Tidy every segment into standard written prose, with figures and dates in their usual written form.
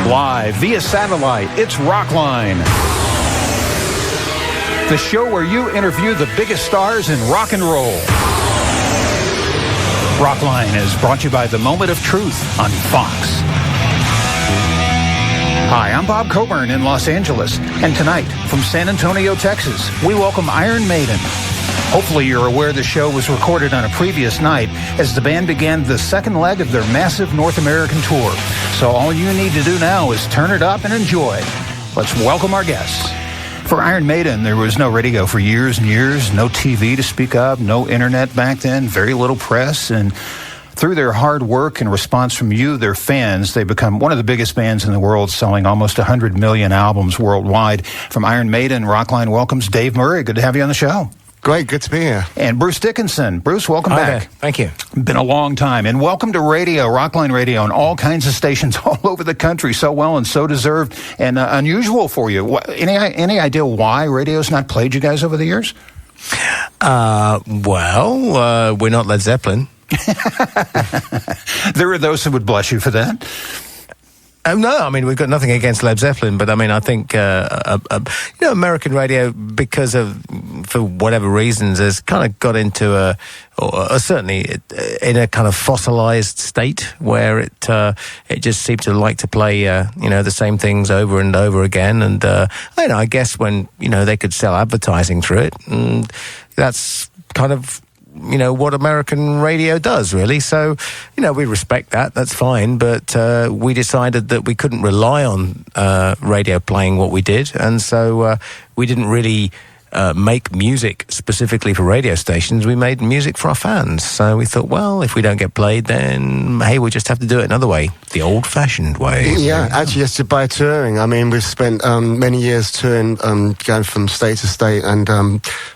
Live via satellite, it's Rockline. The show where you interview the biggest stars in rock and roll. Rockline is brought to you by The Moment of Truth on Fox. Hi, I'm Bob Coburn in Los Angeles, and tonight from San Antonio, Texas, we welcome Iron Maiden. Hopefully you're aware the show was recorded on a previous night as the band began the second leg of their massive North American tour. So all you need to do now is turn it up and enjoy. Let's welcome our guests. For Iron Maiden, there was no radio for years and years, no TV to speak of, no internet back then, very little press, and through their hard work and response from you, their fans, they've become one of the biggest bands in the world, selling almost 100 million albums worldwide. From Iron Maiden, Rockline welcomes Dave Murray. Good to have you on the show. Great, good to be here. And Bruce Dickinson. Bruce, welcome back. There. Thank you. Been a long time. And welcome to radio, Rockline Radio, and all kinds of stations all over the country. So well and so deserved and unusual for you. Any idea why radio's not played you guys over the years? We're not Led Zeppelin. There are those who would bless you for that. No, I mean, we've got nothing against Led Zeppelin, but I mean, I think, American radio, for whatever reasons, has kind of got into certainly in a kind of fossilized state where it just seemed to like to play, the same things over and over again. And, I guess when, they could sell advertising through it, and that's kind of, what American radio does, really. So, we respect that. That's fine. But we decided that we couldn't rely on radio playing what we did. And so we didn't really make music specifically for radio stations. We made music for our fans. So we thought, well, if we don't get played, then, hey, we'll just have to do it another way, the old-fashioned way. Yeah, actually, yes, by touring. I mean, we've spent many years touring, going from state to state and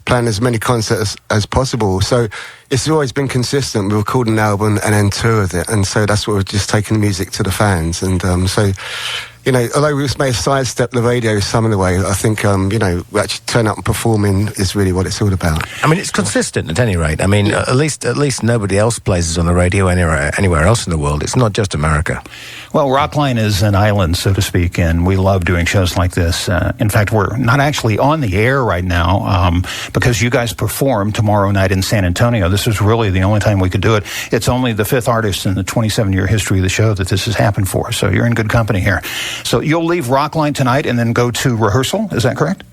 playing as many concerts as possible. So it's always been consistent. We record an album and then tour with it. And so that's what we're just taking music to the fans. And although we may sidestep the radio some of the way, I think, we actually turn up and performing is really what it's all about. I mean, it's consistent at any rate. I mean, at least nobody else plays us on the radio anywhere else in the world. It's not just America. Well, Rockline is an island, so to speak, and we love doing shows like this. In fact, we're not actually on the air right now because you guys perform tomorrow night in San Antonio. This is really the only time we could do it. It's only the fifth artist in the 27-year history of the show that this has happened for, so you're in good company here. So you'll leave Rockline tonight and then go to rehearsal, is that correct?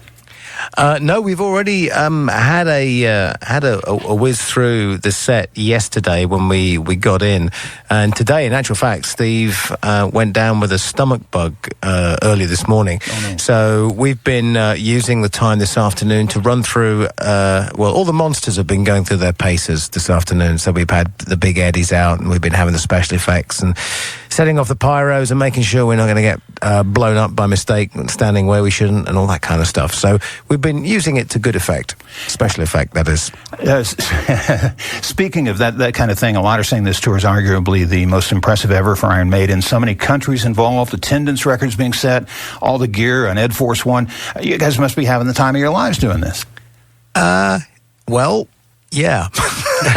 No, we've already had a whiz through the set yesterday when we got in, and today, in actual fact, Steve went down with a stomach bug early this morning. Oh, no. So we've been using the time this afternoon to run through. All the monsters have been going through their paces this afternoon. So we've had the Big Eddies out, and we've been having the special effects and setting off the pyros and making sure we're not going to get blown up by mistake, standing where we shouldn't, and all that kind of stuff. So we've been using it to good effect. Special effect, that is. Speaking of that kind of thing, a lot are saying this tour is arguably the most impressive ever for Iron Maiden. So many countries involved, attendance records being set, all the gear on Ed Force One. You guys must be having the time of your lives doing this. Yeah.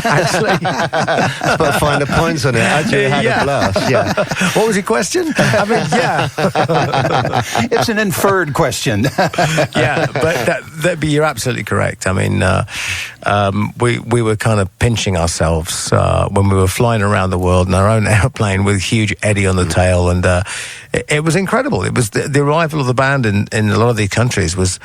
Actually, but find the points on it. Actually, had a blast. Yeah. What was your question? I mean, yeah. It's an inferred question. Yeah, but you're absolutely correct. I mean, we were kind of pinching ourselves when we were flying around the world in our own airplane with huge eddy on the tail, and it was incredible. It was the arrival of the band in a lot of these countries was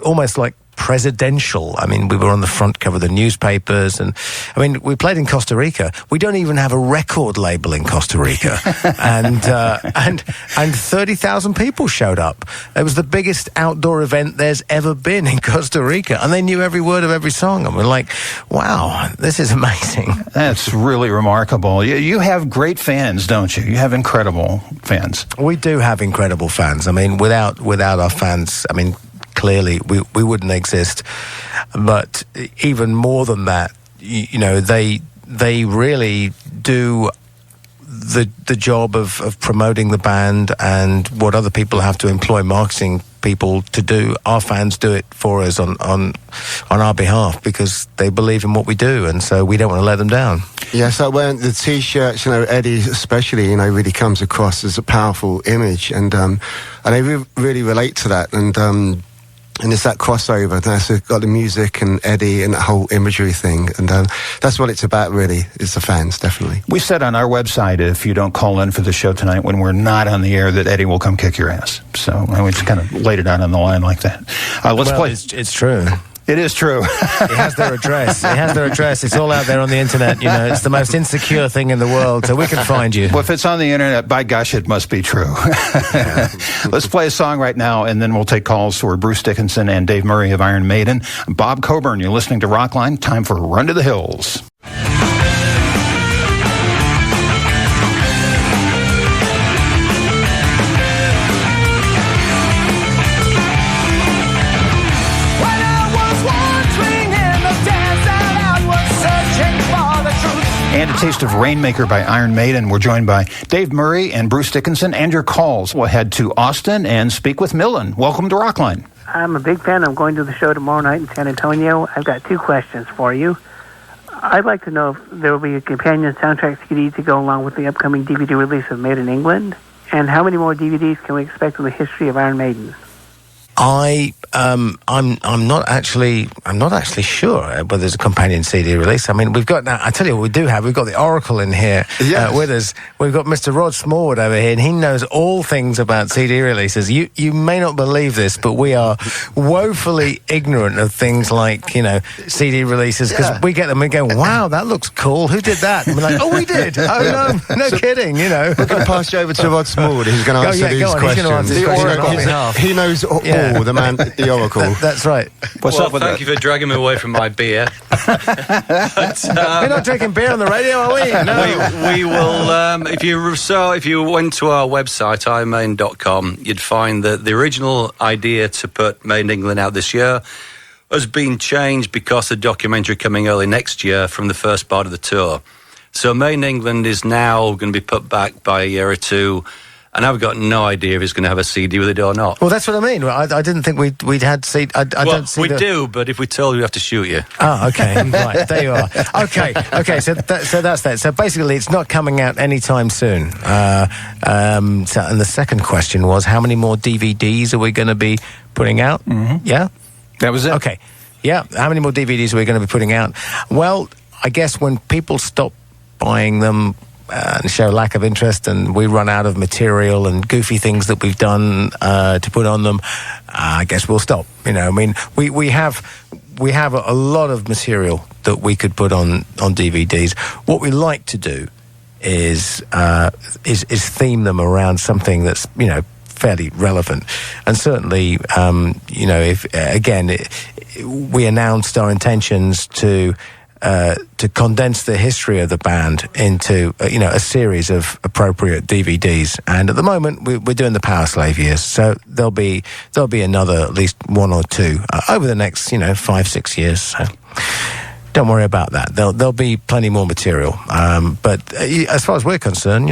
almost like presidential. I mean, we were on the front cover of the newspapers, and I mean, we played in Costa Rica. We don't even have a record label in Costa Rica, and 30,000 people showed up. It was the biggest outdoor event there's ever been in Costa Rica, and they knew every word of every song. And we're like, wow, this is amazing. That's really remarkable. You have great fans, don't you? You have incredible fans. We do have incredible fans. I mean, without our fans, I mean, clearly we wouldn't exist. But even more than that, they really do the job of promoting the band, and what other people have to employ marketing people to do. Our fans do it for us on our behalf because they believe in what we do, and so we don't want to let them down. Yeah, so when the T-shirts, you know, Eddie especially, you know, really comes across as a powerful image, and I really relate to that, and it's that crossover. That's got the music and Eddie and that whole imagery thing, and that's what it's about, really. It's the fans, definitely. We said on our website, if you don't call in for the show tonight when we're not on the air, that Eddie will come kick your ass. So we just kind of laid it out on the line like that. Let's play. It's true. It is true. He has their address. It's all out there on the internet. You know, it's the most insecure thing in the world, so we can find you. Well, if it's on the internet, by gosh, it must be true. Let's play a song right now, and then we'll take calls for Bruce Dickinson and Dave Murray of Iron Maiden. Bob Coburn, you're listening to Rockline. Time for Run to the Hills. And a taste of Rainmaker by Iron Maiden. We're joined by Dave Murray and Bruce Dickinson, and your calls. We'll head to Austin and speak with Millen. Welcome to Rockline. I'm a big fan. I'm going to the show tomorrow night in San Antonio. I've got 2 questions for you. I'd like to know if there will be a companion soundtrack CD to go along with the upcoming DVD release of Made in England, and how many more DVDs can we expect in the history of Iron Maiden? I'm not actually sure whether there's a companion CD release. I mean, we've got now. I tell you what, we do have. We've got the Oracle in here with us. We've got Mr. Rod Smallwood over here, and he knows all things about CD releases. You may not believe this, but we are woefully ignorant of things like, you know, CD releases, because we get them and go, wow, that looks cool. Who did that? And we're like, oh, we did. Oh no kidding. You know, we're going to pass you over to Rod Smallwood. He's going to answer these questions. He's going to answer these questions on behalf. He knows all. The man, the Oracle. That's right. What's up with that? Thank you for dragging me away from my beer. But, we're not drinking beer on the radio, are we? No. We will. If you went to our website, ironmaiden.com, you'd find that the original idea to put Made in England out this year has been changed because the documentary coming early next year from the first part of the tour. So Made in England is now going to be put back by a year or two. And I've got no idea if it's going to have a CD with it or not. Well, that's what I mean. I didn't think we'd had CD. We do, but if we told you, we have to shoot you. Oh, okay. Right, there you are. Okay. So that's that. So basically, it's not coming out anytime soon. And the second question was, how many more DVDs are we going to be putting out? Mm-hmm. Yeah? That was it. Okay. Yeah. How many more DVDs are we going to be putting out? Well, I guess when people stop buying them and show lack of interest, and we run out of material and goofy things that we've done to put on them, I guess we'll stop. You know, I mean, we have a lot of material that we could put on DVDs. What we like to do is theme them around something that's, you know, fairly relevant. And certainly, you know, if again we announced our intentions to condense the history of the band into a series of appropriate DVDs, and at the moment we're doing the Power Slave years, so there'll be another at least 1 or 2 over the next 5-6 years. So don't worry about that. There'll be plenty more material. But as far as we're concerned,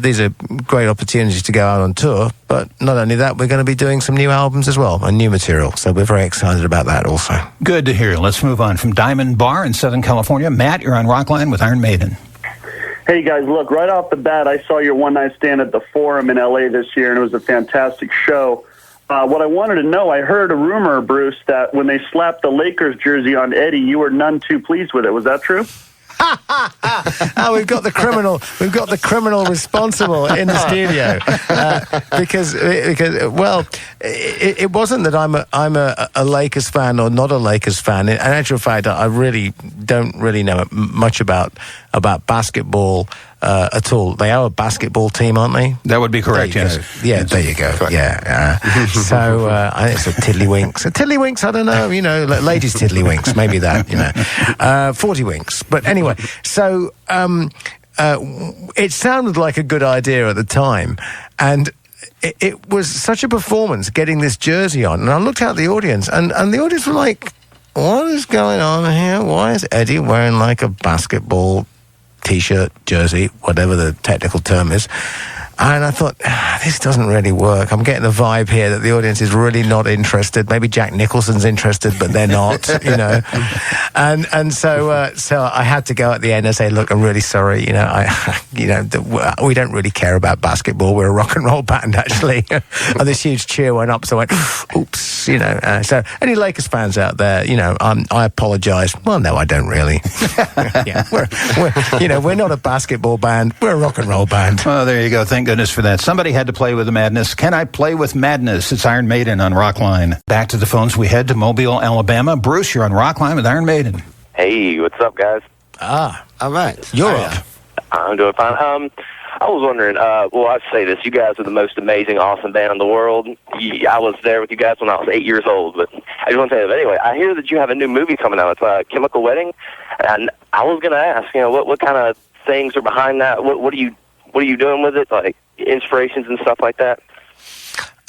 these are great opportunities to go out on tour. But not only that, we're going to be doing some new albums as well and new material. So we're very excited about that also. Good to hear. Let's move on from Diamond Bar in Southern California. Matt, you're on Rockline with Iron Maiden. Hey, guys, look, right off the bat, I saw your one-night stand at the Forum in L.A. this year, and it was a fantastic show. What I wanted to know, I heard a rumor, Bruce, that when they slapped the Lakers jersey on Eddie, you were none too pleased with it. Was that true? We've got the criminal responsible in the studio because well, it wasn't that I'm a Lakers fan or not a Lakers fan. In actual fact, I really don't know much about basketball at all. They are a basketball team, aren't they? That would be correct. Yes. Yeah, there you go. Correct. Yeah. So I think it's a tiddlywinks. I don't know. Ladies tiddlywinks. Maybe that. 40 winks. But anyway, so it sounded like a good idea at the time, and it was such a performance getting this jersey on. And I looked out at the audience, and the audience were like, "What is going on here? Why is Eddie wearing like a basketball T-shirt, jersey, whatever the technical term is?" And I thought, this doesn't really work. I'm getting the vibe here that the audience is really not interested. Maybe Jack Nicholson's interested, but they're not, you know. And so I had to go at the end and say, look, I'm really sorry. You know, we don't really care about basketball. We're a rock and roll band, actually. And this huge cheer went up, so I went, oops, you know. So any Lakers fans out there, you know, I apologise. Well, no, I don't really. Yeah, we're not a basketball band. We're a rock and roll band. Oh, there you go. Thank goodness for that. Somebody had to play with the madness. Can I play with madness? It's Iron Maiden on Rockline. Back to the phones. We head to Mobile, Alabama. Bruce, you're on Rockline with Iron Maiden. Hey, what's up, guys? All right. You're up. I'm doing fine. I was wondering, well, I'd say this. You guys are the most amazing, awesome band in the world. I was there with you guys when I was 8 years old, but I just want to tell you, but anyway, I hear that you have a new movie coming out. It's Chemical Wedding, and I was going to ask, you know, what kind of things are behind that? What are you doing with it? Like inspirations and stuff like that?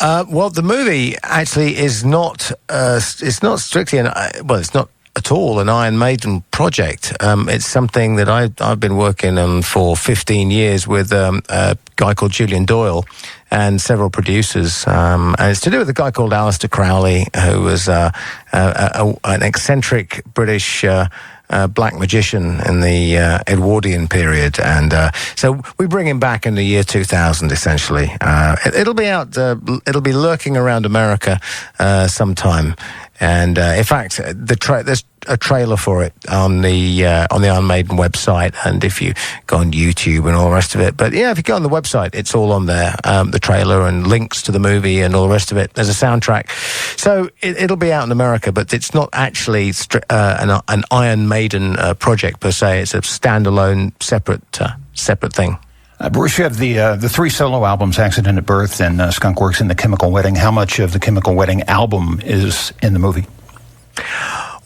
Well, the movie actually is not. It's not strictly it's not at all an Iron Maiden project. It's something that I've been working on for 15 years with a guy called Julian Doyle and several producers. And it's to do with a guy called Aleister Crowley, who was an eccentric British black magician in the Edwardian period, and so we bring him back in the year 2000. Essentially, it'll be out. It'll be lurking around America sometime. And in fact, there's a trailer for it on the Iron Maiden website, and if you go on YouTube and all the rest of it. But yeah, if you go on the website, it's all on there. The trailer and links to the movie and all the rest of it. There's a soundtrack, so it'll be out in America, but it's not actually an Iron Maiden project per se. It's a standalone, separate thing. Bruce, you have the three solo albums, Accident at Birth and Skunkworks and The Chemical Wedding. How much of The Chemical Wedding album is in the movie?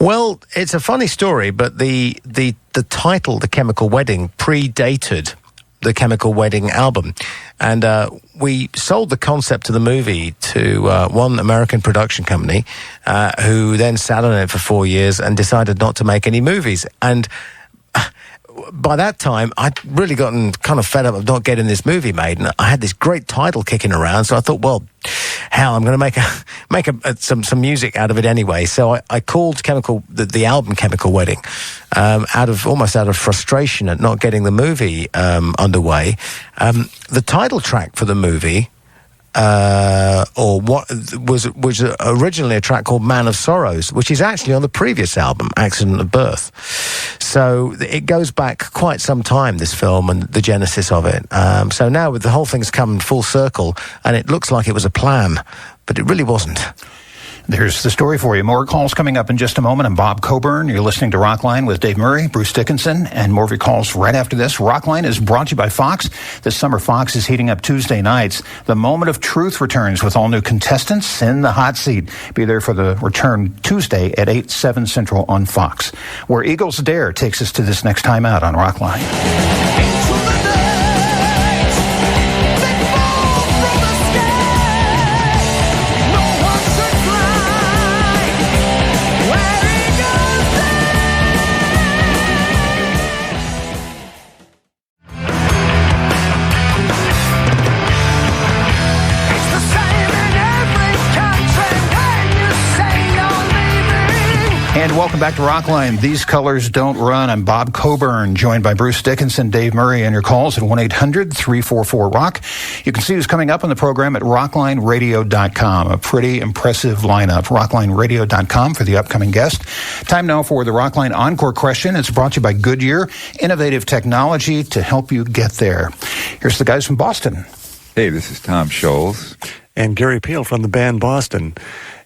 Well, it's a funny story, but the title, The Chemical Wedding, predated The Chemical Wedding album. And we sold the concept of the movie to one American production company who then sat on it for 4 years and decided not to make any movies. And by that time, I'd really gotten kind of fed up of not getting this movie made, and I had this great title kicking around. So I thought, well, hell, I'm going to make some music out of it anyway. So I called the album Chemical Wedding, almost out of frustration at not getting the movie underway. The title track for the movie, or what was originally a track called Man of Sorrows, which is actually on the previous album, Accident of Birth. So it goes back quite some time, this film and the genesis of it. So now with the whole thing's come full circle, and it looks like it was a plan, but it really wasn't. There's the story for you. More calls coming up in just a moment. I'm Bob Coburn. You're listening to Rockline with Dave Murray, Bruce Dickinson, and more of your calls right after this. Rockline is brought to you by Fox. This summer, Fox is heating up Tuesday nights. The Moment of Truth returns with all new contestants in the hot seat. Be there for the return Tuesday at 8, 7 Central on Fox. Where Eagles Dare takes us to this next time out on Rockline. And welcome back to Rockline. These colors don't run. I'm Bob Coburn, joined by Bruce Dickinson, Dave Murray, and your calls at 1-800-344-ROCK. You can see who's coming up on the program at rocklineradio.com. A pretty impressive lineup. Rocklineradio.com for the upcoming guest. Time now for the Rockline Encore question. It's brought to you by Goodyear, innovative technology to help you get there. Here's the guys from Boston. Hey, this is Tom Scholes. And Gary Peel from the band Boston.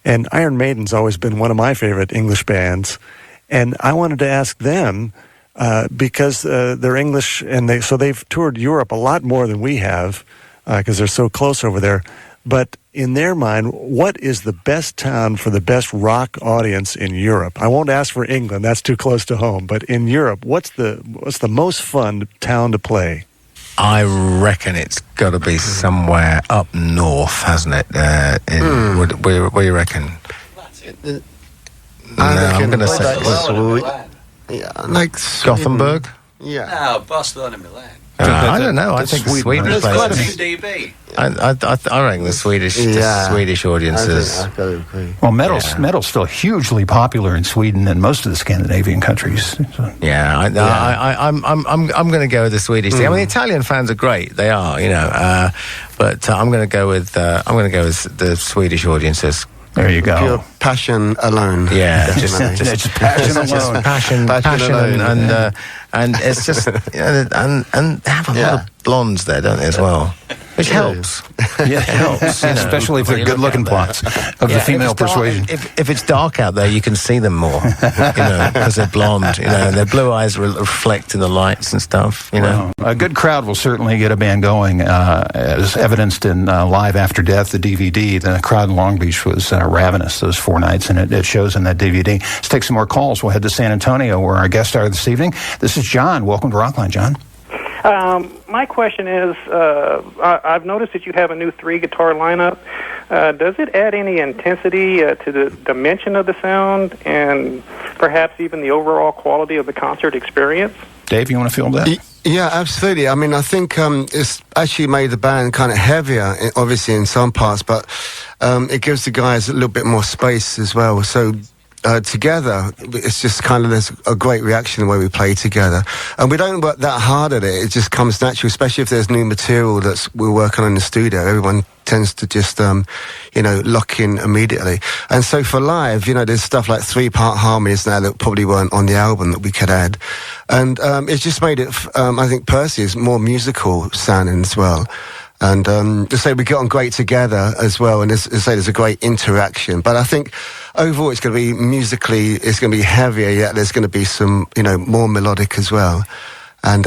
And Iron Maiden's always been one of my favorite English bands. And I wanted to ask them, because they're English, and they've toured Europe a lot more than we have, because they're so close over there. But in their mind, what is the best town for the best rock audience in Europe? I won't ask for England, that's too close to home. But in Europe, what's the most fun town to play? I reckon it's got to be somewhere up north, hasn't it? Where do you reckon? I'm going to say like Gothenburg. Yeah. No, Barcelona, Milan. I don't know. I think the Swedish places. DB. I reckon the Swedish audiences. I gotta agree. Well, metal's still hugely popular in Sweden and most of the Scandinavian countries. So. Yeah, I'm going to go with the Swedish thing. I mean, the Italian fans are great; they are, but I'm going to go with the Swedish audiences. There you go. Pure passion alone. Yeah, just passion alone. Passion alone. And it's just and they have a lot of blondes there, don't they, as well? Which helps. Yeah, it helps. Especially if they're good-looking plots of the female persuasion. If it's dark out there, you can see them more, because they're blonde, and their blue eyes reflect in the lights and stuff, Well, a good crowd will certainly get a band going, as evidenced in Live After Death, the DVD. The crowd in Long Beach was ravenous those 4 nights, and it shows in that DVD. Let's take some more calls. We'll head to San Antonio, where our guests are this evening. This is John. Welcome to Rockline, John. My question is, I've noticed that you have a new 3-guitar lineup. Does it add any intensity to the dimension of the sound and perhaps even the overall quality of the concert experience? Dave, you want to field that? Yeah, absolutely. I mean, I think it's actually made the band kind of heavier, obviously in some parts, but it gives the guys a little bit more space as well. So together, it's just kind of, there's a great reaction the way we play together. And we don't work that hard at it. It just comes natural, especially if there's new material we're working on in the studio. Everyone tends to just, lock in immediately. And so for live, there's stuff like 3-part harmonies now that probably weren't on the album that we could add. And it's just made it, I think personally, it's more musical sounding as well. And to say we get on great together as well, and there's a great interaction. But I think overall it's going to be musically, it's going to be heavier, yet there's going to be some, more melodic as well. And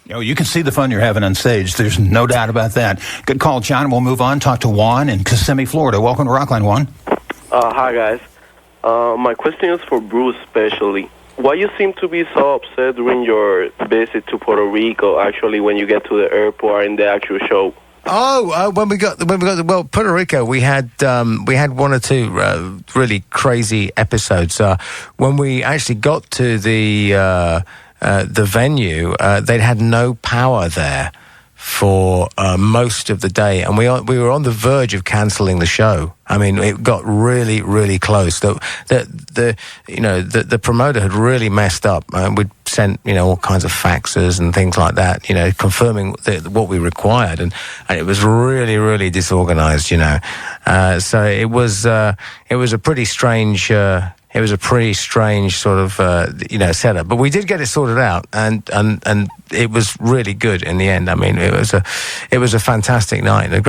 you can see the fun you're having on stage. There's no doubt about that. Good call, John. We'll move on, talk to Juan in Kissimmee, Florida. Welcome to Rockline, Juan. Hi, guys. My question is for Bruce especially. Why you seem to be so upset during your visit to Puerto Rico, actually, when you get to the airport in the actual show? When we got Puerto Rico, we had 1 or 2 really crazy episodes. When we actually got to the venue, they'd had no power there for most of the day, and we were on the verge of cancelling the show. I mean, it got really, really close. The promoter had really messed up, and we'd sent all kinds of faxes and things like that, confirming what we required, and it was really, really disorganized, So it was a pretty strange. It was a pretty strange sort of, setup. But we did get it sorted out, and it was really good in the end. I mean, it was a fantastic night and a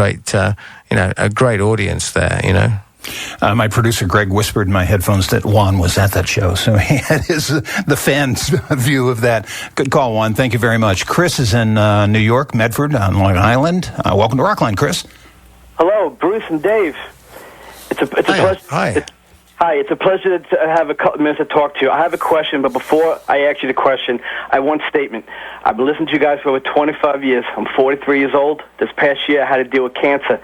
great audience there. My producer Greg whispered in my headphones that Juan was at that show, so he had the fans' view of that. Good call, Juan. Thank you very much. Chris is in New York, Medford, on Long Island. Welcome to Rockline, Chris. Hello, Bruce and Dave. It's a pleasure. Hi. Hi, it's a pleasure to have a couple minutes to talk to you. I have a question, but before I ask you the question, I have one statement. I've been listening to you guys for over 25 years. I'm 43 years old. This past year, I had to deal with cancer.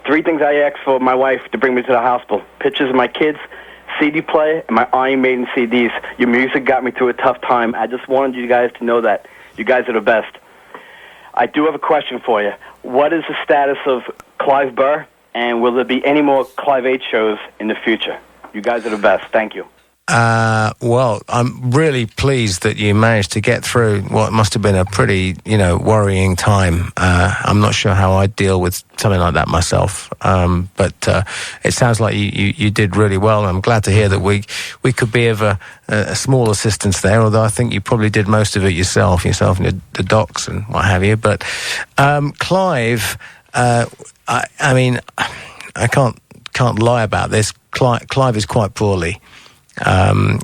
3 things I asked for my wife to bring me to the hospital: pictures of my kids, CD player, and my Iron Maiden CDs. Your music got me through a tough time. I just wanted you guys to know that. You guys are the best. I do have a question for you. What is the status of Clive Burr, and will there be any more Clive 8 shows in the future? You guys are the best. Thank you. Well, I'm really pleased that you managed to get through what must have been a pretty, worrying time. I'm not sure how I'd deal with something like that myself. But it sounds like you did really well. I'm glad to hear that we could be of a small assistance there, although I think you probably did most of it yourself and the docs and what have you. But Clive, I mean, I can't lie about this. Clive is quite poorly, and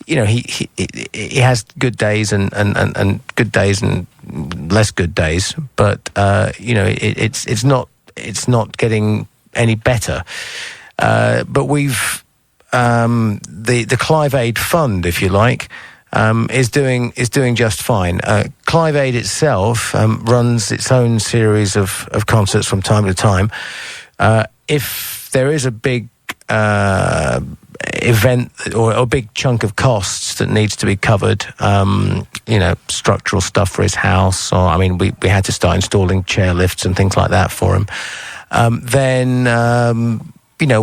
he has good days and good days and less good days, but it's not getting any better. But we've the Clive Aid Fund, if you like, is doing just fine. Clive Aid itself runs its own series of concerts from time to time. If there is a big event or a big chunk of costs that needs to be covered, structural stuff for his house, or I mean, we had to start installing chair lifts and things like that for him. Then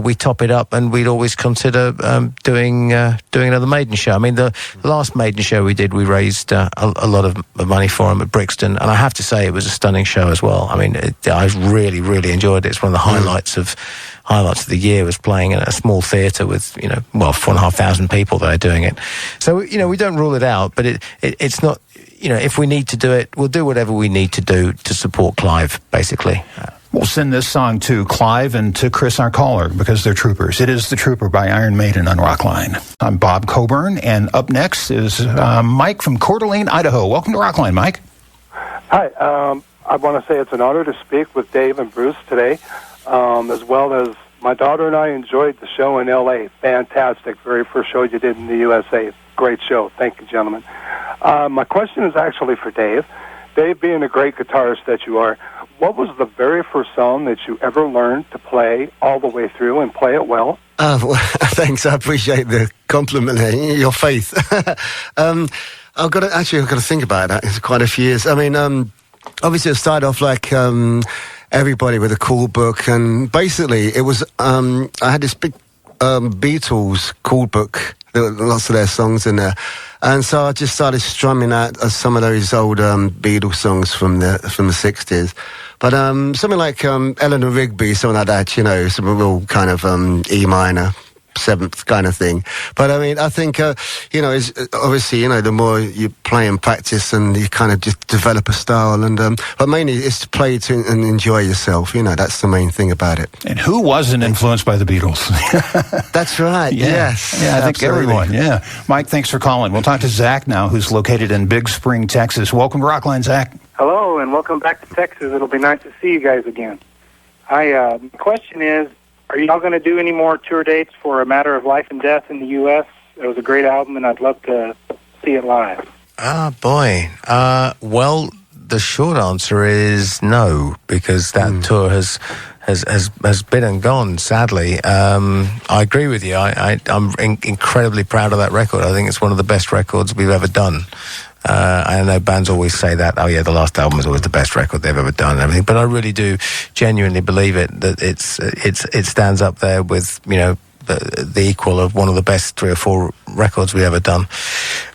we top it up, and we'd always consider doing another Maiden show. I mean, the last Maiden show we did, we raised a lot of money for him at Brixton, and I have to say it was a stunning show as well. I mean, I really, really enjoyed it. It's one of the highlights of the year, was playing at a small theatre with 4,500 people that are doing it. So we don't rule it out, but it's not. If we need to do it, we'll do whatever we need to do to support Clive, basically. We'll send this song to Clive and to Chris, our caller, because they're troopers. It is The Trooper by Iron Maiden on Rockline. I'm Bob Coburn, and up next is Mike from Coeur d'Alene, Idaho. Welcome to Rockline, Mike. Hi. I want to say it's an honor to speak with Dave and Bruce today, as well as my daughter and I enjoyed the show in L.A. Fantastic. Very first show you did in the USA. Great show. Thank you, gentlemen. My question is actually for Dave. Dave, being a great guitarist that you are, what was the very first song that you ever learned to play all the way through and play it well? Well, thanks. I appreciate the compliment there. Your faith. I've got to think about that. It's quite a few years. I mean, obviously it started off like everybody with a cool book, and basically it was I had this big Beatles cool book. There were lots of their songs in there, and so I just started strumming out some of those old Beatles songs from the 60s. But something like Eleanor Rigby, something like that, some real kind of E minor, seventh kind of thing. But I mean, I think it's obviously the more you play and practice, and you kind of just develop a style, and but mainly it's to play to and enjoy yourself. That's the main thing about it. And who wasn't influenced by the Beatles? That's right. Yeah. Yes. Yeah, I think absolutely. everyone. Yeah. Mike, thanks for calling. We'll talk to Zach now, who's located in Big Spring, Texas. Welcome to Rockline, Zach. Hello, and welcome back to Texas. It'll be nice to see you guys again. My question is, are y'all going to do any more tour dates for A Matter of Life and Death in the U.S.? It was a great album, and I'd love to see it live. Boy. Well, the short answer is no, because that tour has been and gone, sadly. I agree with you. I'm incredibly proud of that record. I think it's one of the best records we've ever done. I know bands always say that, the last album is always the best record they've ever done and everything, but I really do genuinely believe it, that it stands up there with, the equal of one of the best 3 or 4 records we've ever done.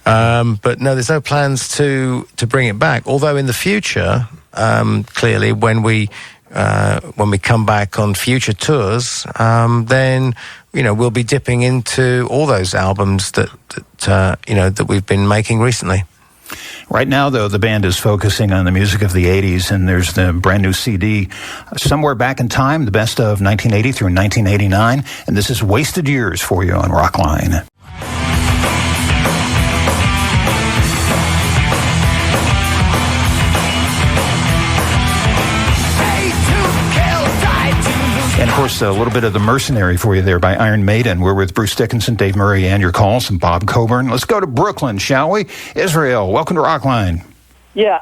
But no, there's no plans to bring it back, although in the future, clearly when we come back on future tours, then we'll be dipping into all those albums that we've been making recently. Right now, though, the band is focusing on the music of the 80s, and there's the brand new CD, Somewhere Back in Time, the best of 1980 through 1989, and this is Wasted Years for you on Rockline. And, of course, a little bit of The Mercenary for you there by Iron Maiden. We're with Bruce Dickinson, Dave Murray, and your calls, and Bob Coburn. Let's go to Brooklyn, shall we? Israel, welcome to Rockline. Yeah,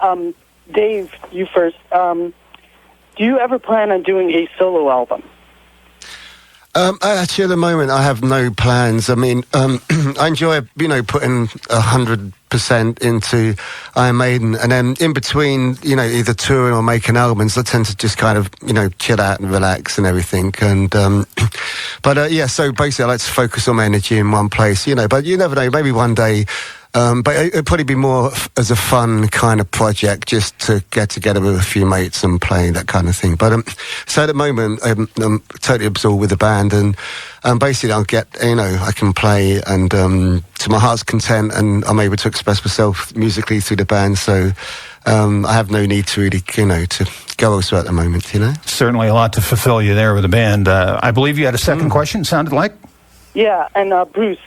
Dave, you first. Do you ever plan on doing a solo album? Actually, at the moment, I have no plans. I mean, I enjoy, putting 100% into Iron Maiden, and then in between, either touring or making albums, I tend to just kind of, chill out and relax and everything. And so basically, I like to focus all my energy in one place, But you never know, maybe one day. But it'd probably be more as a fun kind of project, just to get together with a few mates and play, that kind of thing. But so at the moment, I'm totally absorbed with the band, and basically I'll get, I can play and to my heart's content, and I'm able to express myself musically through the band. So I have no need to really, to go elsewhere at the moment. Certainly a lot to fulfill you there with the band. I believe you had a second question. Sounded like. Yeah, and Bruce.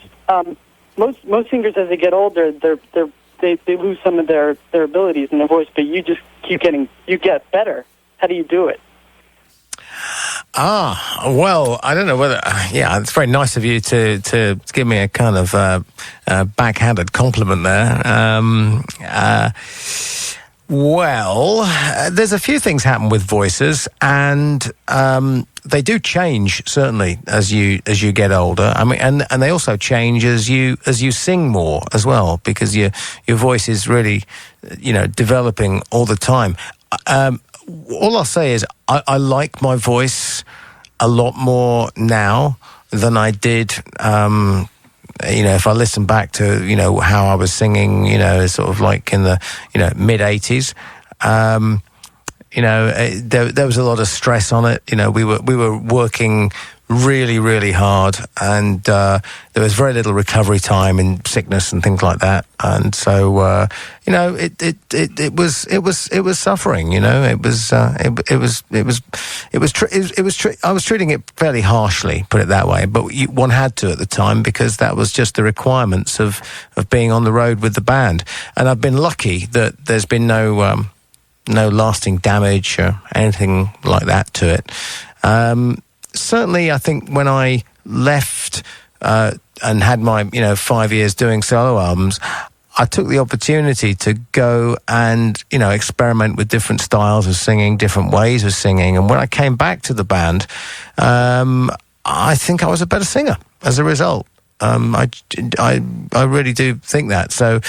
Most singers, as they get older, they lose some of their abilities in their voice, but you just you get better. How do you do it? Well, I don't know whether. It's very nice of you to give me a kind of backhanded compliment there. Well, there's a few things happen with voices, and they do change certainly as you get older. I mean, and they also change as you sing more as well, because your voice is really, developing all the time. All I'll say is I like my voice a lot more now than I did. If I listen back to, how I was singing, sort of like in the, mid 80s, there was a lot of stress on it. We were working really, really hard, and there was very little recovery time in sickness and things like that. And so, it was suffering. I was treating it fairly harshly, put it that way. But one had to at the time, because that was just the requirements of being on the road with the band. And I've been lucky that there's been no lasting damage or anything like that to it. Certainly, I think when I left and had my 5 years doing solo albums, I took the opportunity to go and experiment with different styles of singing, different ways of singing. And when I came back to the band, I think I was a better singer as a result. I really do think that. So.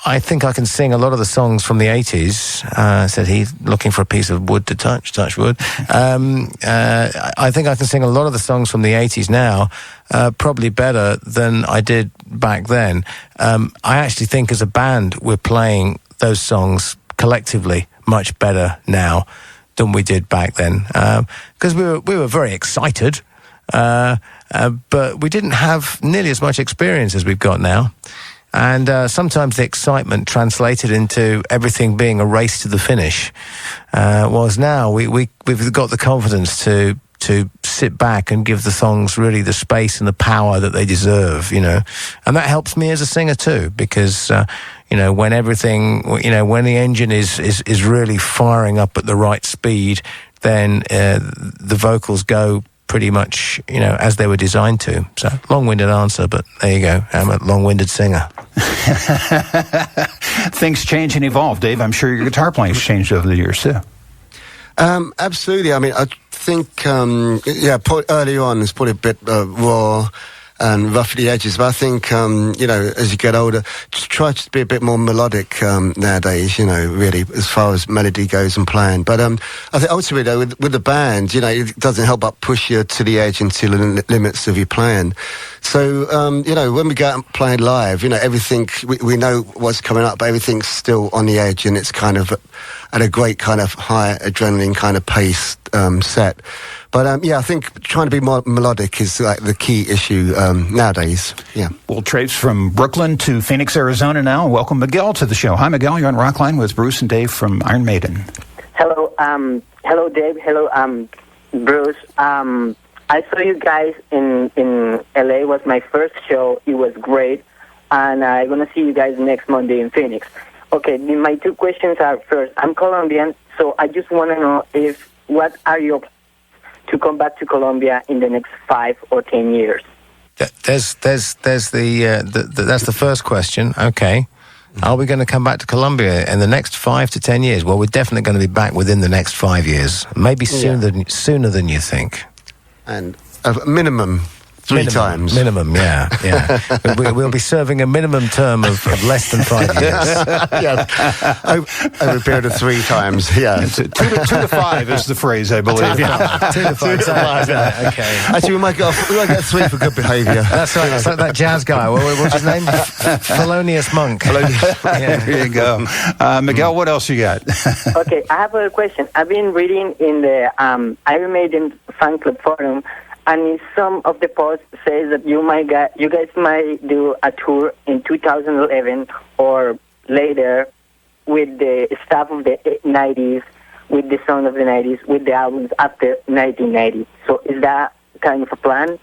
I think I can sing a lot of the songs from the 80s, said he, looking for a piece of wood to touch wood. I think I can sing a lot of the songs from the 80s now, probably better than I did back then. I actually think as a band we're playing those songs collectively much better now than we did back then, because we were very excited, but we didn't have nearly as much experience as we've got now. And sometimes the excitement translated into everything being a race to the finish. Whereas now we've got the confidence to sit back and give the songs really the space and the power that they deserve, And that helps me as a singer too, because when everything, when the engine is really firing up at the right speed, then the vocals go pretty much, as they were designed to. So, long-winded answer, but there you go. I'm a long-winded singer. Things change and evolve, Dave. I'm sure your guitar playing's changed over the years, too. Absolutely. I mean, I think, early on, it's probably a bit raw and rough at the edges, but I think, as you get older, just try to be a bit more melodic nowadays, really, as far as melody goes and playing. But I think ultimately, though, with the band, it doesn't help but push you to the edge and to the limits of your playing. So, when we go out and play live, everything, we know what's coming up, but everything's still on the edge, and it's kind of at a great kind of high adrenaline kind of pace set. But, I think trying to be more melodic is like the key issue nowadays. Yeah. We'll traipse from Brooklyn to Phoenix, Arizona now. Welcome Miguel to the show. Hi, Miguel. You're on Rockline with Bruce and Dave from Iron Maiden. Hello, hello, Dave. Hello, Bruce. I saw you guys in LA. It was my first show. It was great. And I'm going to see you guys next Monday in Phoenix. Okay, my two questions are, first, I'm Colombian, so I just want to know what are your plans to come back to Colombia in the next 5 or 10 years? There's that's the first question. Okay. Are we going to come back to Colombia in the next 5 to 10 years? Well, we're definitely going to be back within the next 5 years. Maybe sooner than you think. And a minimum 3 times. Minimum, yeah. We'll be serving a minimum term of less than 5 years. Over a period of 3 times, yeah. 2 to 5 is the phrase, I believe. 2 to 5. Okay. Actually, we might get 3 for good behaviour. That's right. It's like that jazz guy. What's his name? Thelonious Monk. There you go. Miguel, what else you got? Okay, I have a question. I've been reading in the Iron Maiden fan club forum, and in some of the posts says that you guys might do a tour in 2011 or later with the stuff of the 90s, with the song of the 90s, with the albums after 1990. So is that kind of a plan?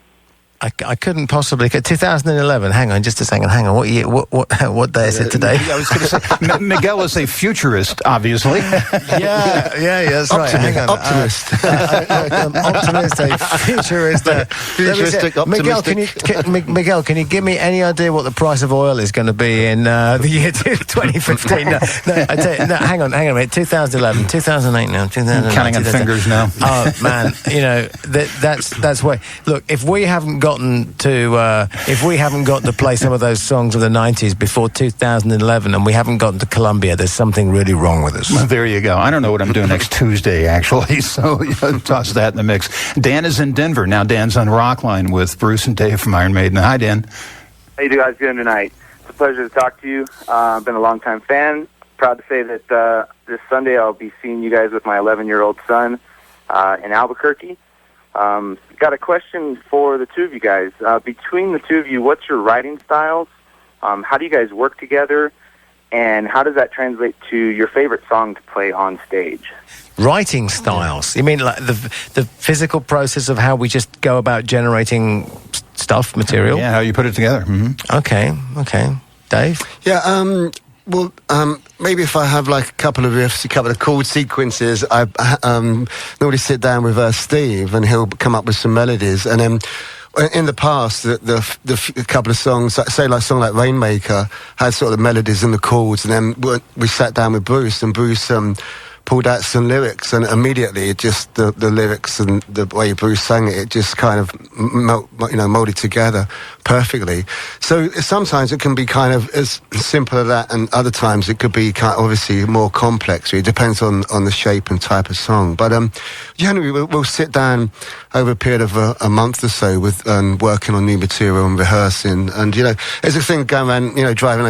I couldn't possibly. 2011. Hang on, just a second. Hang on. What year? What day is it today? I was going to say Miguel is a futurist, obviously. Yeah, that's right. Hang on. Optimist. Optimist, a futurist. Futuristic, optimistic. Miguel, can you give me any idea what the price of oil is going to be in the year 2015? No, I tell you, hang on a minute. 2011, 2008 now, 2009. Counting on fingers now. Oh man, that's why. Look, if we haven't gotten to play some of those songs of the 90s before 2011, and we haven't gotten to Columbia, there's something really wrong with us. Well, there you go. I don't know what I'm doing next Tuesday, actually, so toss that in the mix. Dan is in Denver. Now Dan's on Rockline with Bruce and Dave from Iron Maiden. Hi, Dan. How you guys doing tonight? It's a pleasure to talk to you. I've been a longtime fan. Proud to say that this Sunday I'll be seeing you guys with my 11-year-old son in Albuquerque. Got a question for the two of you guys. Between the two of you, what's your writing styles? How do you guys work together? And how does that translate to your favorite song to play on stage? Writing styles? You mean like the physical process of how we just go about generating stuff, material? Yeah, how you put it together. Mm-hmm. Okay. Dave? Yeah, well, maybe if I have like a couple of riffs, a couple of chord sequences, I normally sit down with Steve and he'll come up with some melodies. And then in the past, the couple of songs, say like a song like Rainmaker, had sort of melodies and the chords. And then we sat down with Bruce, and Bruce pulled out some lyrics, and immediately it just the lyrics and the way Bruce sang it just kind of molded together perfectly. So sometimes it can be kind of as simple as that, and other times it could be kind of obviously more complex. It depends on the shape and type of song. But generally we'll sit down over a period of a month or so with working on new material and rehearsing, and there's a thing going around, driving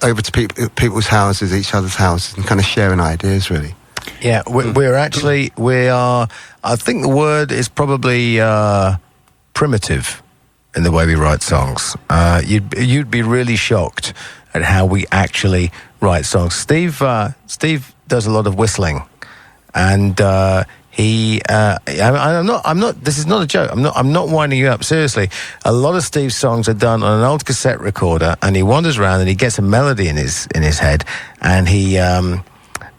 over to people's houses, each other's houses, and kind of sharing ideas really. Yeah, we are, I think the word is probably primitive in the way we write songs. You'd be really shocked at how we actually write songs. Steve does a lot of whistling, and I'm not, this is not a joke, I'm not winding you up, seriously. A lot of Steve's songs are done on an old cassette recorder, and he wanders around and he gets a melody in his head, and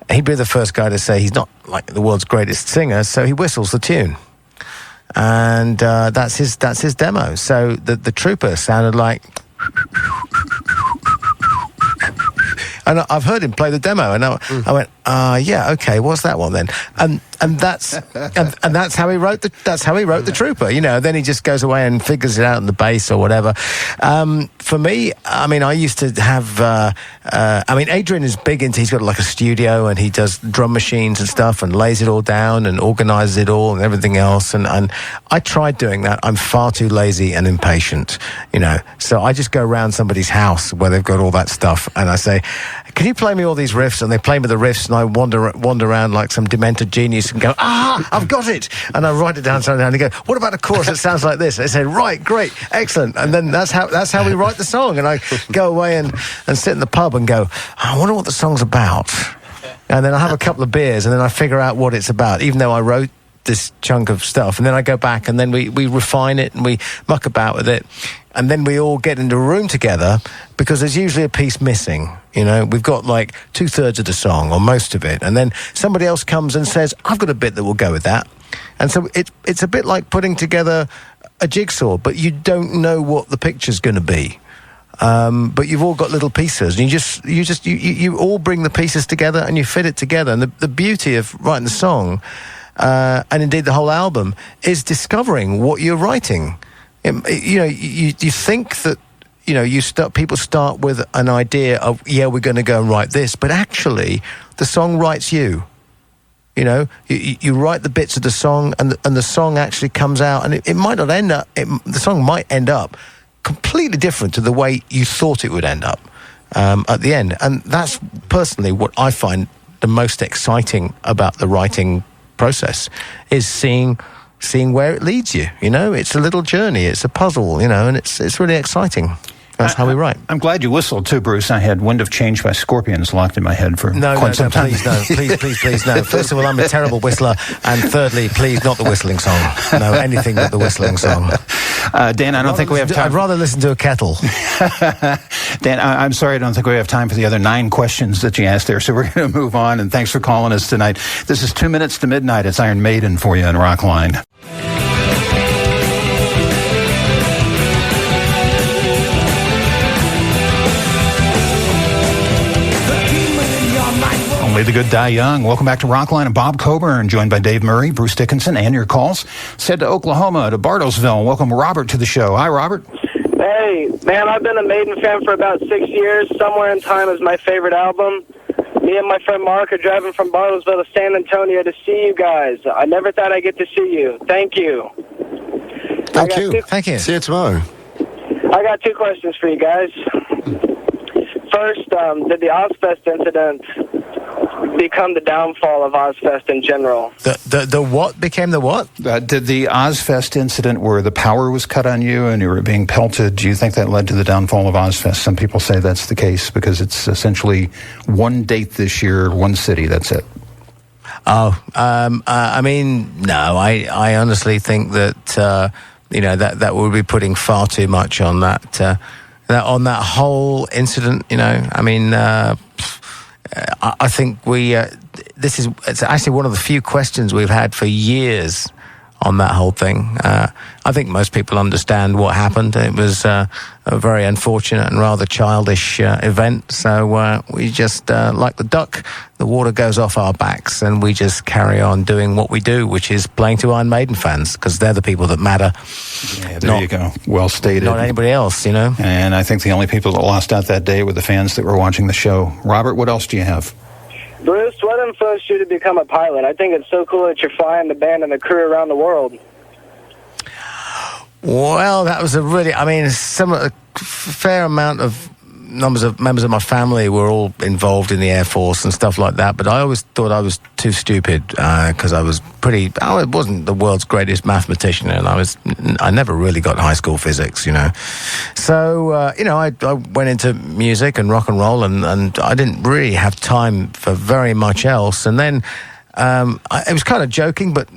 he'd be the first guy to say he's not like the world's greatest singer, so he whistles the tune. And that's his demo. So the Trooper sounded like... And I've heard him play the demo, and I went, yeah, okay, what's that one then? And that's how he wrote the Trooper, Then he just goes away and figures it out in the bass or whatever. For me, I used to have. Adrian is big into. He's got like a studio, and he does drum machines and stuff, and lays it all down and organizes it all and everything else. And I tried doing that. I'm far too lazy and impatient, So I just go around somebody's house where they've got all that stuff, and I say, "Can you play me all these riffs?" And they play me the riffs, and I wander around like some demented genius and go, I've got it. And I write it down, and they go, what about a chorus that sounds like this? They say, right, great, excellent. And then that's how we write the song. And I go away and sit in the pub and go, I wonder what the song's about. And then I have a couple of beers, and then I figure out what it's about, even though I wrote this chunk of stuff. And then I go back, and then we refine it, and we muck about with it. And then we all get into a room together, because there's usually a piece missing. We've got like 2/3 of the song, or most of it. And then somebody else comes and says, I've got a bit that will go with that. And so it's a bit like putting together a jigsaw, but you don't know what the picture's going to be. But you've all got little pieces, and you all bring the pieces together and you fit it together. And the beauty of writing the song, and indeed the whole album, is discovering what you're writing. You think that people start with an idea of, we're going to go and write this, but actually the song writes you. You write the bits of the song, and the song actually comes out, and it might not end up. The song might end up completely different to the way you thought it would end up at the end, and that's personally what I find the most exciting about the writing process, is seeing where it leads you. It's a little journey, it's a puzzle, and it's really exciting. That's how we write. I'm glad you whistled too, Bruce. I had Wind of Change by Scorpions locked in my head for quite some time. Please, no. First of all, I'm a terrible whistler, and thirdly, please, not the whistling song. No, anything but the whistling song. Dan, I don't think we have time. I'd rather listen to a kettle. Dan, I'm sorry, I don't think we have time for the other 9 questions that you asked there, so we're going to move on, and thanks for calling us tonight. This is 2 minutes to midnight. It's Iron Maiden for you on Rockline. Only the good die young. Welcome back to Rockline. I'm Bob Coburn, joined by Dave Murray, Bruce Dickinson, and your calls. Said to Oklahoma, to Bartlesville. Welcome Robert to the show. Hi, Robert. Hey, man, I've been a Maiden fan for about 6 years. Somewhere in Time is my favorite album. Me and my friend Mark are driving from Bartlesville to San Antonio to see you guys. I never thought I'd get to see you. Thank you. Thank you. Thank you. See you tomorrow. I got 2 questions for you guys. First, did the Ozfest incident become the downfall of Ozfest in general? The what became the what? Did the Ozfest incident where the power was cut on you and you were being pelted, do you think that led to the downfall of Ozfest? Some people say that's the case because it's essentially one date this year, one city, that's it. I mean, no, I honestly think that, that would be putting far too much on that whole incident, I mean, I think it's actually one of the few questions we've had for years on that whole thing. I think most people understand what happened. It was a very unfortunate and rather childish event. So we just, like the duck, the water goes off our backs and we just carry on doing what we do, which is playing to Iron Maiden fans, because they're the people that matter. Yeah, there you go. Well stated. Not anybody else, And I think the only people that lost out that day were the fans that were watching the show. Robert, what else do you have? Bruce, what influenced you to become a pilot? I think it's so cool that you're flying the band and the crew around the world. Well, that was a fair amount of members of my family were all involved in the Air Force and stuff like that, but I always thought I was too stupid because I wasn't the world's greatest mathematician, and I never really got high school physics, So, I went into music and rock and roll, and I didn't really have time for very much else. And then it was kind of joking, but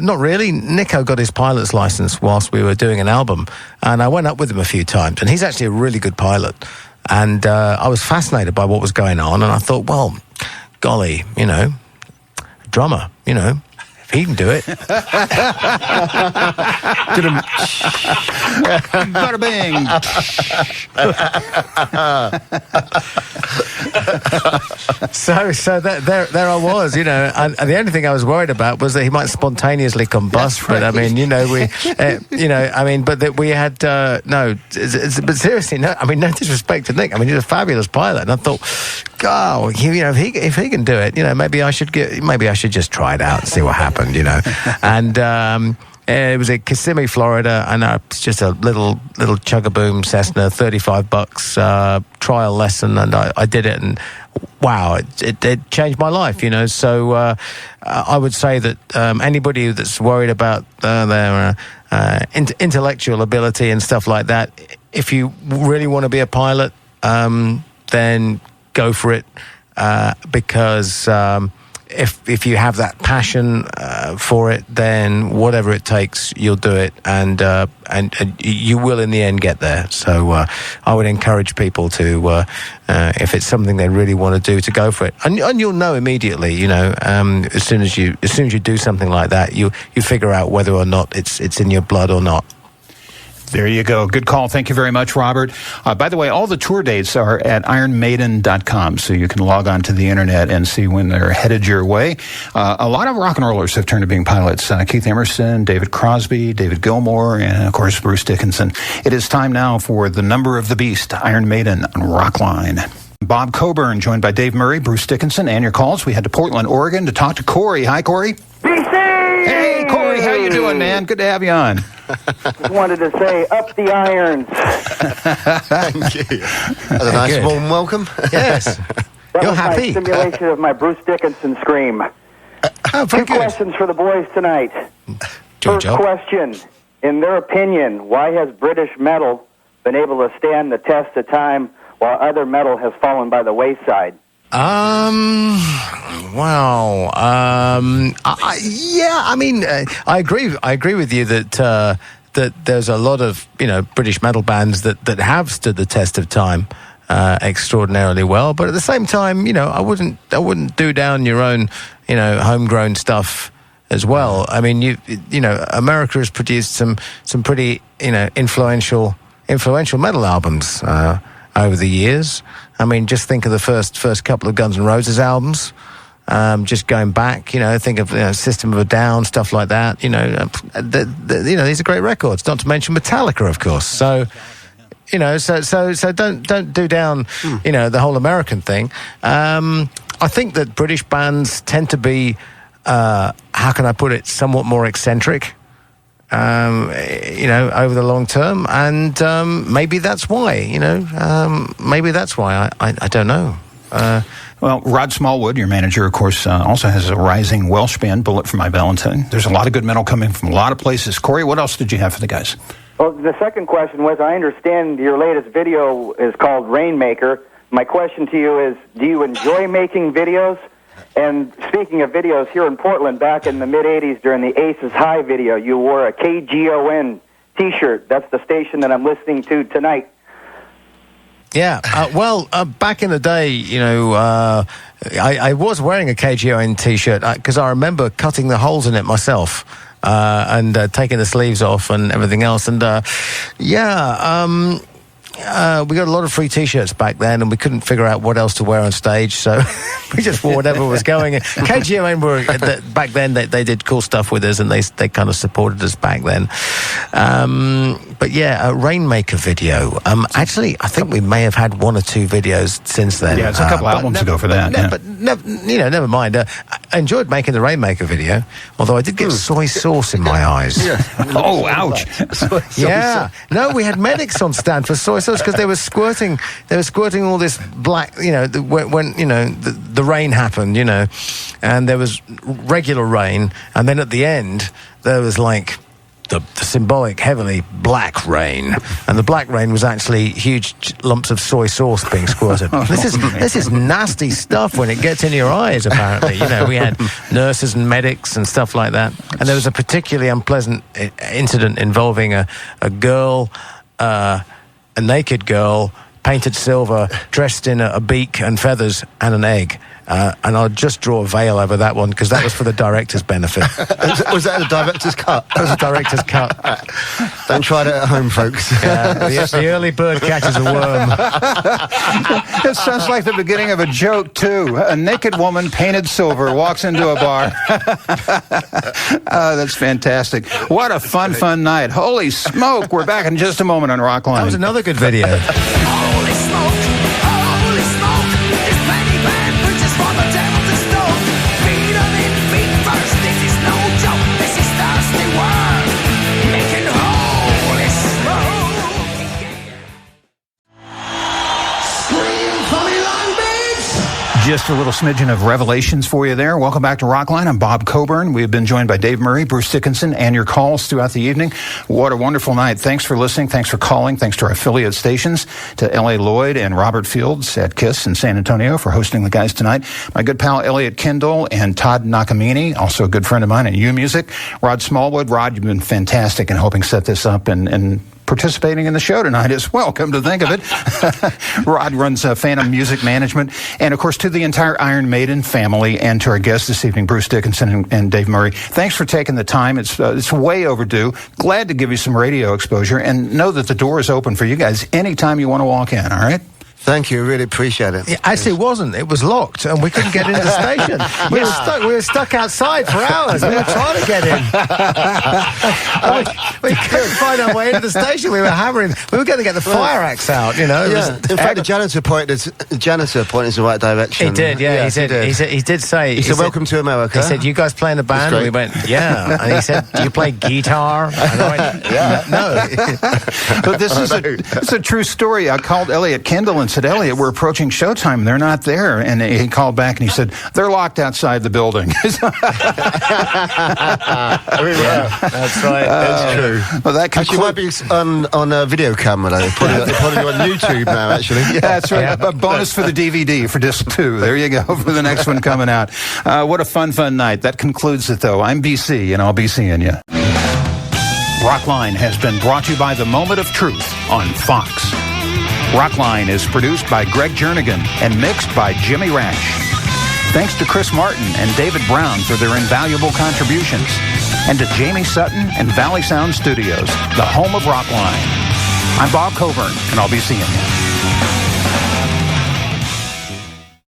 not really. Nico got his pilot's license whilst we were doing an album, and I went up with him a few times, and he's actually a really good pilot. And I was fascinated by what was going on, and I thought, well, golly, drummer, if he can do it. Bada bing. So there I was, and the only thing I was worried about was that he might spontaneously combust. Right. But I mean, we had but seriously, no disrespect to Nick. I mean, he's a fabulous pilot, and I thought, God, if he can do it, maybe I should just try it out and see what happened, and. It was in Kissimmee, Florida, and it's just a little chug-a-boom Cessna, $35 trial lesson, and I did it, and wow, it changed my life, So I would say that anybody that's worried about their intellectual ability and stuff like that, if you really want to be a pilot, then go for it, because if you have that passion for it, then whatever it takes, you'll do it, and you will in the end get there. So I would encourage people to, if it's something they really want to do, to go for it, and you'll know immediately. As soon as you do something like that, you figure out whether or not it's in your blood or not. There you go. Good call. Thank you very much, Robert. By the way, all the tour dates are at ironmaiden.com, so you can log on to the internet and see when they're headed your way. A lot of rock and rollers have turned to being pilots. Keith Emerson, David Crosby, David Gilmour, and, of course, Bruce Dickinson. It is time now for The Number of the Beast, Iron Maiden on Rockline. Bob Coburn, joined by Dave Murray, Bruce Dickinson, and your calls. We head to Portland, Oregon to talk to Corey. Hi, Corey. Hey, Corey, how you doing, man? Good to have you on. Just wanted to say, up the irons. Thank you. That's a nice warm welcome. Yes. That You're was happy. my simulation of my Bruce Dickinson scream. Two questions for the boys tonight. First question, in their opinion, why has British metal been able to stand the test of time while other metal has fallen by the wayside? I agree with you that that there's a lot of British metal bands that have stood the test of time extraordinarily well. But at the same time, I wouldn't do down your own homegrown stuff as well. I mean, America has produced some pretty influential metal albums over the years. I mean, just think of the first couple of Guns N' Roses albums. Just going back, think of System of a Down, stuff like that. These are great records. Not to mention Metallica, of course. So, so don't do down, the whole American thing. I think that British bands tend to be, how can I put it, somewhat more eccentric. Over the long term, and maybe that's why. Maybe that's why. I don't know. Well, Rod Smallwood, your manager, of course, also has a rising Welsh band, Bullet for My Valentine. There's a lot of good metal coming from a lot of places. Corey, what else did you have for the guys? Well, the second question was, I understand your latest video is called Rainmaker. My question to you is, do you enjoy making videos? And speaking of videos, here in Portland, back in the mid-'80s during the Aces High video, you wore a KGON T-shirt. That's the station that I'm listening to tonight. Yeah, back in the day, I was wearing a KGON T-shirt because I remember cutting the holes in it myself and taking the sleeves off and everything else. And we got a lot of free T-shirts back then, and we couldn't figure out what else to wear on stage, so we just wore whatever was going. KGON were back then. They did cool stuff with us, and they kind of supported us back then. But yeah, a Rainmaker video. Actually, I think we may have had one or two videos since then. Yeah, it's a couple albums ago for that. But never mind. I enjoyed making the Rainmaker video, although I did get soy sauce in my eyes. Yeah. Oh, ouch! Yeah. No, we had medics on stand for soy sauce because they were squirting all this black, when the rain happened, and there was regular rain, and then at the end there was like the symbolic heavily black rain, and the black rain was actually huge lumps of soy sauce being squirted. This is nasty stuff when it gets in your eyes, apparently. We had nurses and medics and stuff like that, and there was a particularly unpleasant incident involving a girl, a naked girl, painted silver, dressed in a beak and feathers and an egg. And I'll just draw a veil over that one because that was for the director's benefit. Was that a director's cut? That was a director's cut. Don't try that at home, folks. The early bird catches a worm. It sounds like the beginning of a joke, too. A naked woman, painted silver, walks into a bar. That's fantastic. What a fun night. Holy smoke. We're back in just a moment on Rockline. That was another good video. Holy smoke. It's plenty bad bridges for the devil to smoke. Feet on in, feet first. This is no joke. This is thirsty work. Making holy smoke. Scream for me, Long Beach. Just a little smidgen of revelations for you there. Welcome back to Rockline. I'm Bob Coburn. We've been joined by Dave Murray, Bruce Dickinson, and your calls throughout the evening. What a wonderful night. Thanks for listening. Thanks for calling. Thanks to our affiliate stations, to L.A. Lloyd and Robert Fields at KISS in San Antonio for hosting the guys tonight. My good pal Elliot Kendall and Todd Nakamini, also a good friend of mine in U Music. Rod Smallwood. Rod, you've been fantastic in helping set this up and participating in the show tonight as well, come to think of it. Rod runs Phantom Music Management. And, of course, to the entire Iron Maiden family and to our guests this evening, Bruce Dickinson and Dave Murray, thanks for taking the time. It's way overdue. Glad to give you some radio exposure. And know that the door is open for you guys anytime you want to walk in, all right? Thank you. Really appreciate it. Actually, it wasn't. It was locked, and we couldn't get into the station. We were stuck outside for hours. We were trying to get in. we couldn't find our way into the station. We were hammering. We were going to get the fire axe out. In fact, the janitor pointed us in the right direction. He did. Yeah. He did say. He said, "Welcome to America." He said, "You guys play in a band?" And we went, "Yeah." And he said, "Do you play guitar?" And I went, "Yeah, no." But this is a true story. I called Elliot Kendall and said, "Elliot, we're approaching showtime. They're not there." And he called back and he said, "They're locked outside the building." That's right. That's true. Well, that actually might be on a video camera, though. Probably on YouTube now, actually. Yeah, that's right. Yeah. A bonus for the DVD for disc 2. There you go for the next one coming out. What a fun night. That concludes it, though. I'm BC, and I'll be seeing you. Rockline has been brought to you by The Moment of Truth on Fox. Rockline is produced by Greg Jernigan and mixed by Jimmy Rash. Thanks to Chris Martin and David Brown for their invaluable contributions. And to Jamie Sutton and Valley Sound Studios, the home of Rockline. I'm Bob Coburn, and I'll be seeing you.